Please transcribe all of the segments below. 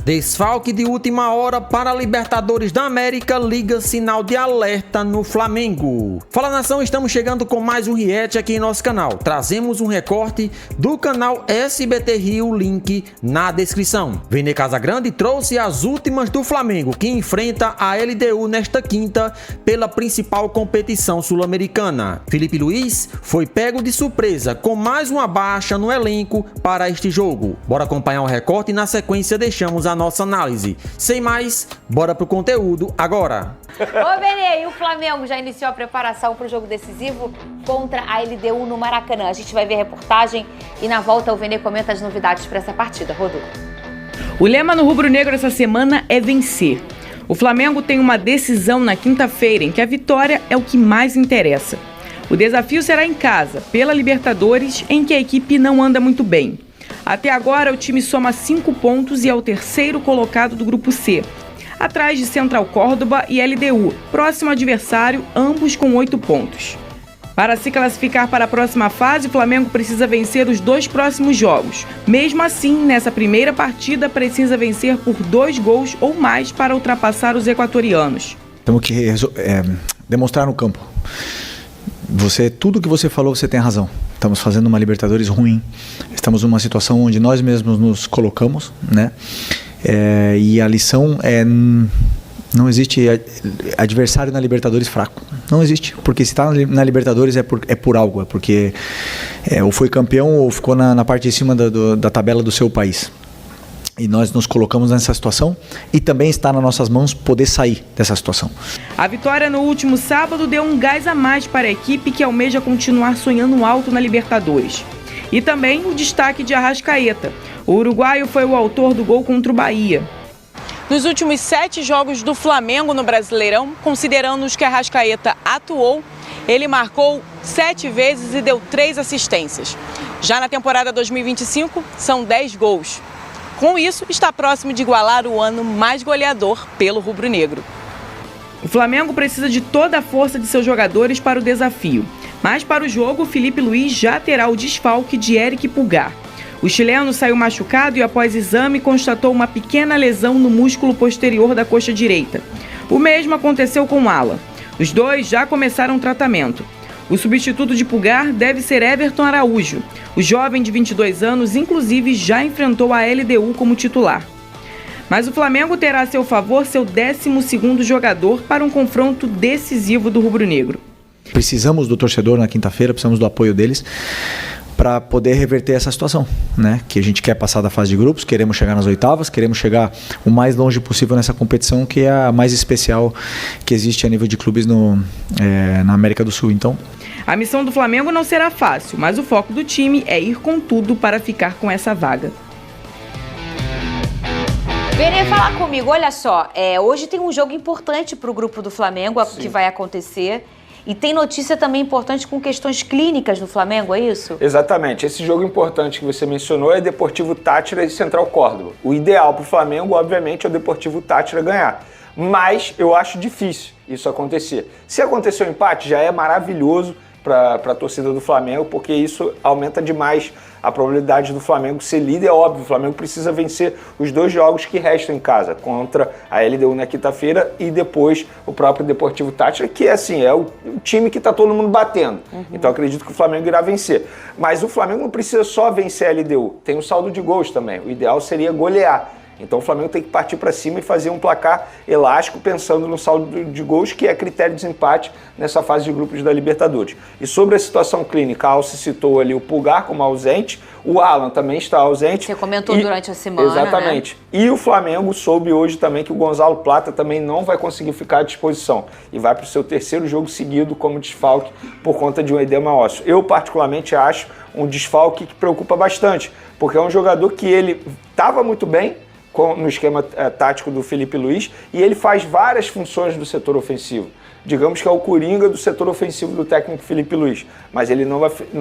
Desfalque de última hora para a Libertadores da América liga sinal de alerta no Flamengo. Fala nação, estamos chegando com mais um react aqui em nosso canal. Trazemos um recorte do canal SBT Rio, link na descrição. Vene Casagrande trouxe as últimas do Flamengo, que enfrenta a LDU nesta quinta pela principal competição sul-americana. Felipe Luiz foi pego de surpresa com mais uma baixa no elenco para este jogo. Bora acompanhar o recorte e na sequência deixamos a nossa análise. Sem mais, bora pro conteúdo agora. Ô Benê, e o Flamengo já iniciou a preparação para o jogo decisivo contra a LDU no Maracanã. A gente vai ver a reportagem e na volta o Benê comenta as novidades para essa partida. Rodô. O lema no rubro-negro essa semana é vencer. O Flamengo tem uma decisão na quinta-feira em que a vitória é o que mais interessa. O desafio será em casa, pela Libertadores, em que a equipe não anda muito bem. Até agora, o time soma 5 pontos e é o terceiro colocado do Grupo C, atrás de Central Córdoba e LDU, próximo adversário, ambos com 8 pontos. Para se classificar para a próxima fase, o Flamengo precisa vencer os 2 próximos jogos. Mesmo assim, nessa primeira partida, precisa vencer por 2 gols ou mais para ultrapassar os equatorianos. Temos que demonstrar no campo. Tudo que você falou, você tem razão. Estamos fazendo uma Libertadores ruim. Estamos numa situação onde nós mesmos nos colocamos, né? E a lição é: não existe adversário na Libertadores fraco. Não existe. Porque se está na Libertadores é por algo. É porque ou foi campeão ou ficou na parte de cima da tabela do seu país. E nós nos colocamos nessa situação e também está nas nossas mãos poder sair dessa situação. A vitória no último sábado deu um gás a mais para a equipe que almeja continuar sonhando alto na Libertadores. E também o destaque de Arrascaeta. O uruguaio foi o autor do gol contra o Bahia. Nos últimos 7 jogos do Flamengo no Brasileirão, considerando os que Arrascaeta atuou, ele marcou 7 vezes e deu 3 assistências. Já na temporada 2025, são 10 gols. Com isso, está próximo de igualar o ano mais goleador pelo rubro-negro. O Flamengo precisa de toda a força de seus jogadores para o desafio. Mas para o jogo, Felipe Luiz já terá o desfalque de Eric Pulgar. O chileno saiu machucado e após exame constatou uma pequena lesão no músculo posterior da coxa direita. O mesmo aconteceu com Alan. Os dois já começaram o tratamento. O substituto de Pulgar deve ser Everton Araújo. O jovem de 22 anos, inclusive, já enfrentou a LDU como titular. Mas o Flamengo terá a seu favor seu 12º jogador para um confronto decisivo do rubro-negro. Precisamos do torcedor na quinta-feira, precisamos do apoio deles para poder reverter essa situação, né? Que a gente quer passar da fase de grupos, queremos chegar nas oitavas, queremos chegar o mais longe possível nessa competição, que é a mais especial que existe a nível de clubes na América do Sul. Então, a missão do Flamengo não será fácil, mas o foco do time é ir com tudo para ficar com essa vaga. Benê, fala comigo, olha só, hoje tem um jogo importante para o grupo do Flamengo, que vai acontecer. E tem notícia também importante com questões clínicas no Flamengo, é isso? Exatamente. Esse jogo importante que você mencionou é Deportivo Táchira e Central Córdoba. O ideal para o Flamengo, obviamente, é o Deportivo Táchira ganhar. Mas eu acho difícil isso acontecer. Se acontecer um empate, já é maravilhoso para a torcida do Flamengo, porque isso aumenta demais a probabilidade do Flamengo ser líder. É óbvio, o Flamengo precisa vencer os 2 jogos que restam em casa, contra a LDU na quinta-feira e depois o próprio Deportivo Táchira, que é o time que está todo mundo batendo. Então acredito que o Flamengo irá vencer. Mas o Flamengo não precisa só vencer a LDU, tem um saldo de gols também. O ideal seria golear. Então o Flamengo tem que partir para cima e fazer um placar elástico pensando no saldo de gols, que é critério de desempate nessa fase de grupos da Libertadores. E sobre a situação clínica, a Alce citou ali o Pulgar como ausente, o Alan também está ausente. Você comentou durante a semana, exatamente. Né? E o Flamengo soube hoje também que o Gonzalo Plata também não vai conseguir ficar à disposição e vai para o seu 3º jogo seguido como desfalque por conta de um edema ósseo. Eu particularmente acho um desfalque que preocupa bastante, porque é um jogador que ele estava muito bem no esquema tático do Felipe Luiz e ele faz várias funções do setor ofensivo. Digamos que é o coringa do setor ofensivo do técnico Felipe Luiz, mas ele não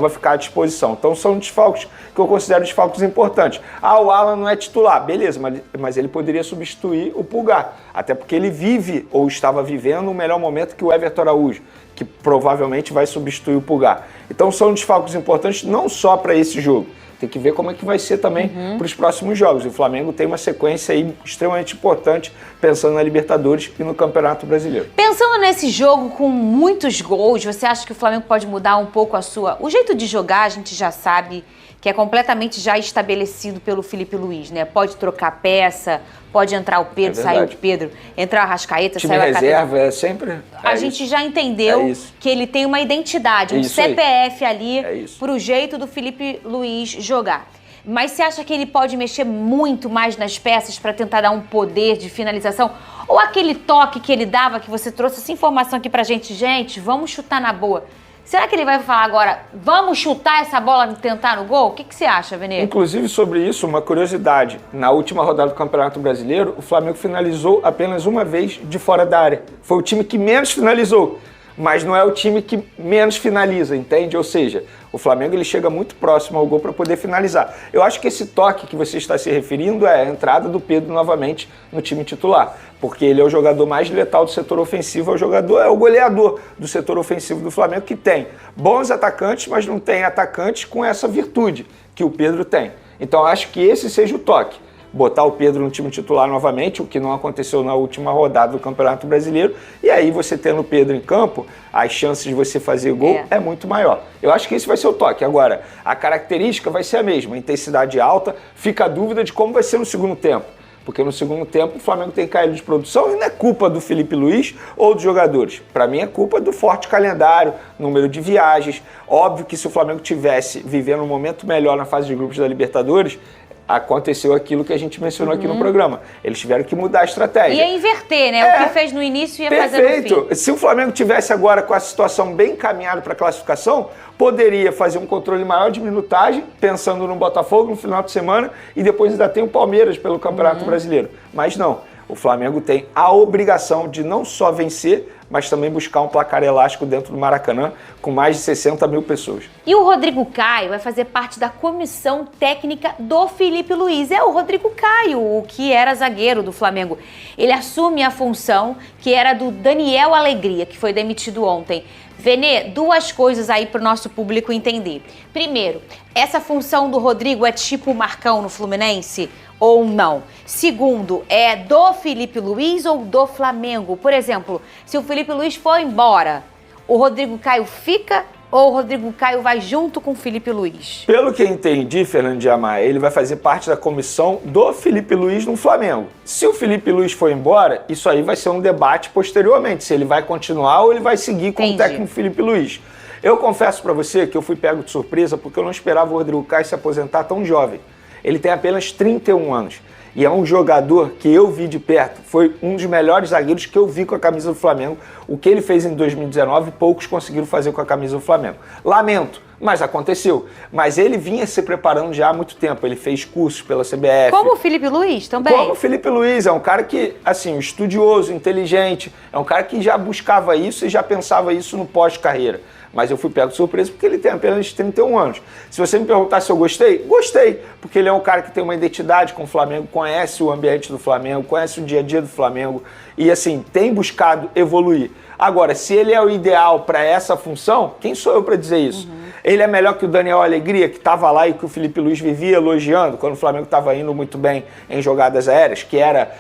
vai ficar à disposição. Então são desfalques que eu considero desfalques importantes. O Alan não é titular, beleza, mas ele poderia substituir o Pulgar, até porque ele vive ou estava vivendo o melhor momento que o Everton Araújo, que provavelmente vai substituir o Pulgar. Então são desfalques importantes não só para esse jogo, Tem que ver como é que vai ser também para os próximos jogos. O Flamengo tem uma sequência aí extremamente importante, pensando na Libertadores e no Campeonato Brasileiro. Pensando nesse jogo com muitos gols, você acha que o Flamengo pode mudar um pouco o jeito de jogar? A gente já sabe que é completamente já estabelecido pelo Felipe Luiz, né? Pode trocar peça, pode entrar o Pedro, sair o Pedro, entrar o Arrascaeta, sair o Arrascaeta. Reserva é sempre... A gente já entendeu que ele tem uma identidade, um CPF ali pro jeito do Felipe Luiz jogar. Mas você acha que ele pode mexer muito mais nas peças para tentar dar um poder de finalização? Ou aquele toque que ele dava, que você trouxe essa informação aqui pra gente, vamos chutar na boa. Será que ele vai falar agora, vamos chutar essa bola e tentar no gol? O que você acha, Vene? Inclusive, sobre isso, uma curiosidade. Na última rodada do Campeonato Brasileiro, o Flamengo finalizou apenas uma vez de fora da área. Foi o time que menos finalizou, mas não é o time que menos finaliza, entende? Ou seja, o Flamengo ele chega muito próximo ao gol para poder finalizar. Eu acho que esse toque que você está se referindo é a entrada do Pedro novamente no time titular, porque ele é o jogador mais letal do setor ofensivo, é o goleador do setor ofensivo do Flamengo, que tem bons atacantes, mas não tem atacantes com essa virtude que o Pedro tem. Então acho que esse seja o toque. Botar o Pedro no time titular novamente, o que não aconteceu na última rodada do Campeonato Brasileiro, e aí você tendo o Pedro em campo, as chances de você fazer gol é muito maior. Eu acho que esse vai ser o toque. Agora, a característica vai ser a mesma, intensidade alta, fica a dúvida de como vai ser no segundo tempo. Porque no segundo tempo o Flamengo tem caído de produção e não é culpa do Felipe Luiz ou dos jogadores. Para mim é culpa do forte calendário, número de viagens. Óbvio que se o Flamengo tivesse vivendo um momento melhor na fase de grupos da Libertadores, aconteceu aquilo que a gente mencionou aqui no programa. Eles tiveram que mudar a estratégia. Ia inverter, né? O que fez no início ia fazer no fim. Perfeito. Se o Flamengo tivesse agora com a situação bem encaminhada para a classificação, poderia fazer um controle maior de minutagem, pensando no Botafogo no final de semana, e depois ainda tem o Palmeiras pelo Campeonato Brasileiro. Mas não. O Flamengo tem a obrigação de não só vencer, mas também buscar um placar elástico dentro do Maracanã, com mais de 60 mil pessoas. E o Rodrigo Caio vai fazer parte da comissão técnica do Felipe Luiz. É o Rodrigo Caio, o que era zagueiro do Flamengo. Ele assume a função que era do Daniel Alegria, que foi demitido ontem. Vene, duas coisas aí para o nosso público entender. Primeiro, essa função do Rodrigo é tipo Marcão no Fluminense ou não? Segundo, é do Felipe Luiz ou do Flamengo? Por exemplo, se o Felipe Luiz for embora, o Rodrigo Caio fica ou o Rodrigo Caio vai junto com o Felipe Luiz? Pelo que eu entendi, Fernando de Amar, ele vai fazer parte da comissão do Felipe Luiz no Flamengo. Se o Felipe Luiz for embora, isso aí vai ser um debate posteriormente, se ele vai continuar ou ele vai seguir com o técnico Felipe Luiz. Eu confesso para você que eu fui pego de surpresa porque eu não esperava o Rodrigo Caio se aposentar tão jovem. Ele tem apenas 31 anos. E é um jogador que eu vi de perto, foi um dos melhores zagueiros que eu vi com a camisa do Flamengo. O que ele fez em 2019, poucos conseguiram fazer com a camisa do Flamengo. Lamento, mas aconteceu. Mas ele vinha se preparando já há muito tempo, ele fez cursos pela CBF. Como o Felipe Luiz também. Como o Felipe Luiz, é um cara que, assim, estudioso, inteligente, é um cara que já buscava isso e já pensava isso no pós-carreira. Mas eu fui pego de surpresa porque ele tem apenas 31 anos. Se você me perguntar se eu gostei, gostei. Porque ele é um cara que tem uma identidade com o Flamengo, conhece o ambiente do Flamengo, conhece o dia a dia do Flamengo e, assim, tem buscado evoluir. Agora, se ele é o ideal para essa função, quem sou eu para dizer isso? Ele é melhor que o Daniel Alegria, que estava lá e que o Felipe Luiz vivia elogiando quando o Flamengo estava indo muito bem em jogadas aéreas, que era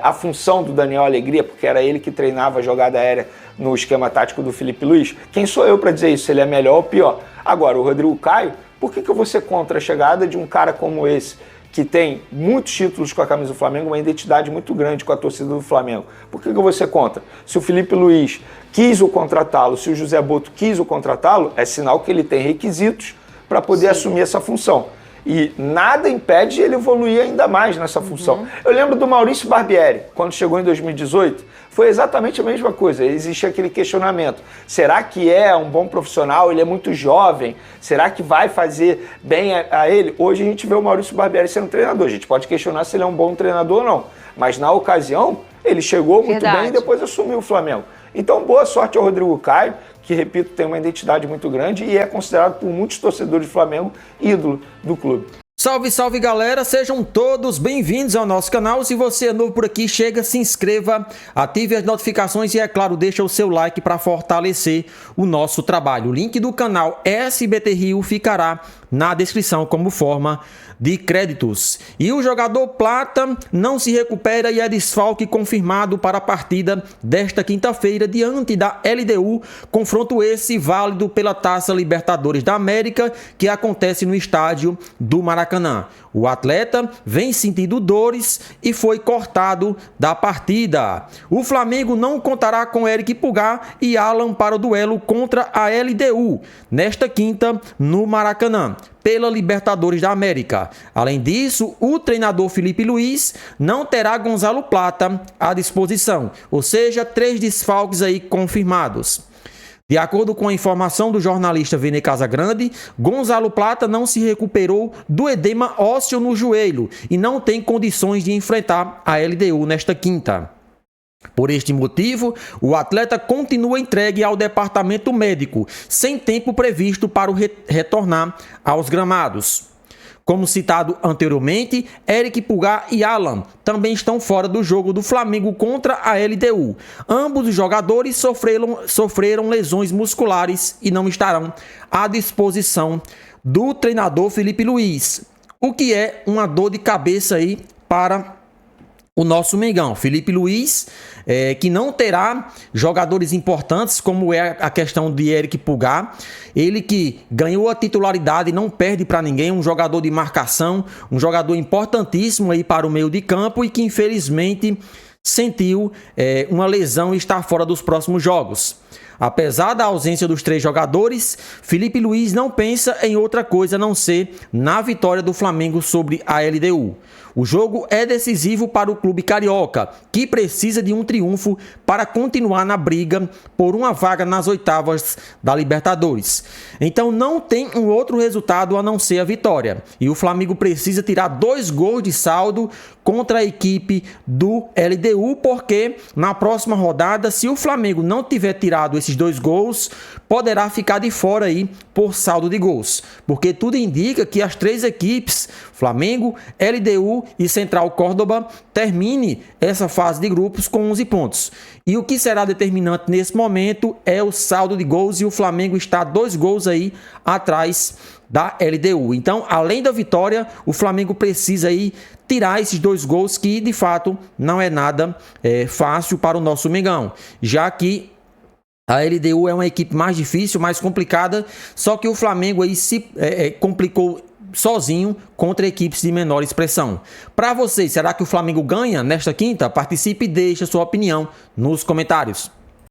a função do Daniel Alegria, porque era ele que treinava a jogada aérea no esquema tático do Felipe Luiz. Quem sou eu para dizer isso? Se ele é melhor ou pior? Agora, o Rodrigo Caio, por que eu vou ser contra a chegada de um cara como esse, que tem muitos títulos com a camisa do Flamengo, uma identidade muito grande com a torcida do Flamengo? Por que eu vou ser contra? Se o Felipe Luiz quis o contratá-lo, se o José Boto quis o contratá-lo, é sinal que ele tem requisitos para poder assumir essa função. E nada impede de ele evoluir ainda mais nessa função. Eu lembro do Maurício Barbieri, quando chegou em 2018, foi exatamente a mesma coisa. Existia aquele questionamento. Será que é um bom profissional? Ele é muito jovem. Será que vai fazer bem a ele? Hoje a gente vê o Maurício Barbieri sendo treinador. A gente pode questionar se ele é um bom treinador ou não. Mas na ocasião, ele chegou muito bem e depois assumiu o Flamengo. Então, boa sorte ao Rodrigo Caio, que, repito, tem uma identidade muito grande e é considerado por muitos torcedores do Flamengo ídolo do clube. Salve, salve galera, sejam todos bem-vindos ao nosso canal. Se você é novo por aqui, chega, se inscreva, ative as notificações e, é claro, deixa o seu like para fortalecer o nosso trabalho. O link do canal SBT Rio ficará na descrição como forma de créditos. E o jogador Plata não se recupera e é desfalque confirmado para a partida desta quinta-feira diante da LDU, confronto esse válido pela Taça Libertadores da América, que acontece no estádio do Maracanã. O atleta vem sentindo dores e foi cortado da partida. O Flamengo não contará com Eric Pulgar e Alan para o duelo contra a LDU nesta quinta no Maracanã, pela Libertadores da América. Além disso, o treinador Felipe Luiz não terá Gonzalo Plata à disposição, ou seja, 3 desfalques aí confirmados. De acordo com a informação do jornalista Vene Casagrande, Gonzalo Plata não se recuperou do edema ósseo no joelho e não tem condições de enfrentar a LDU nesta quinta. Por este motivo, o atleta continua entregue ao departamento médico, sem tempo previsto para retornar aos gramados. Como citado anteriormente, Eric Pulgar e Alan também estão fora do jogo do Flamengo contra a LDU. Ambos os jogadores sofreram lesões musculares e não estarão à disposição do treinador Felipe Luiz, o que é uma dor de cabeça aí para o nosso Mengão. Felipe Luiz, que não terá jogadores importantes, como é a questão de Eric Pulgar. Ele que ganhou a titularidade e não perde para ninguém, um jogador de marcação, um jogador importantíssimo aí para o meio de campo e que infelizmente sentiu uma lesão e está fora dos próximos jogos. Apesar da ausência dos 3 jogadores, Felipe Luiz não pensa em outra coisa a não ser na vitória do Flamengo sobre a LDU. O jogo é decisivo para o clube carioca, que precisa de um triunfo para continuar na briga por uma vaga nas oitavas da Libertadores. Então não tem um outro resultado a não ser a vitória. E o Flamengo precisa tirar 2 gols de saldo contra a equipe do LDU, porque na próxima rodada, se o Flamengo não tiver tirado esses 2 gols, poderá ficar de fora aí por saldo de gols. Porque tudo indica que as 3 equipes, Flamengo, LDU e Central Córdoba, termine essa fase de grupos com 11 pontos. E o que será determinante nesse momento é o saldo de gols, e o Flamengo está 2 gols aí atrás da LDU. Então, além da vitória, o Flamengo precisa aí tirar esses 2 gols, que de fato não é nada fácil para o nosso Mengão, já que a LDU é uma equipe mais difícil, mais complicada, só que o Flamengo aí se complicou sozinho contra equipes de menor expressão. Para vocês, será que o Flamengo ganha nesta quinta? Participe e deixe a sua opinião nos comentários.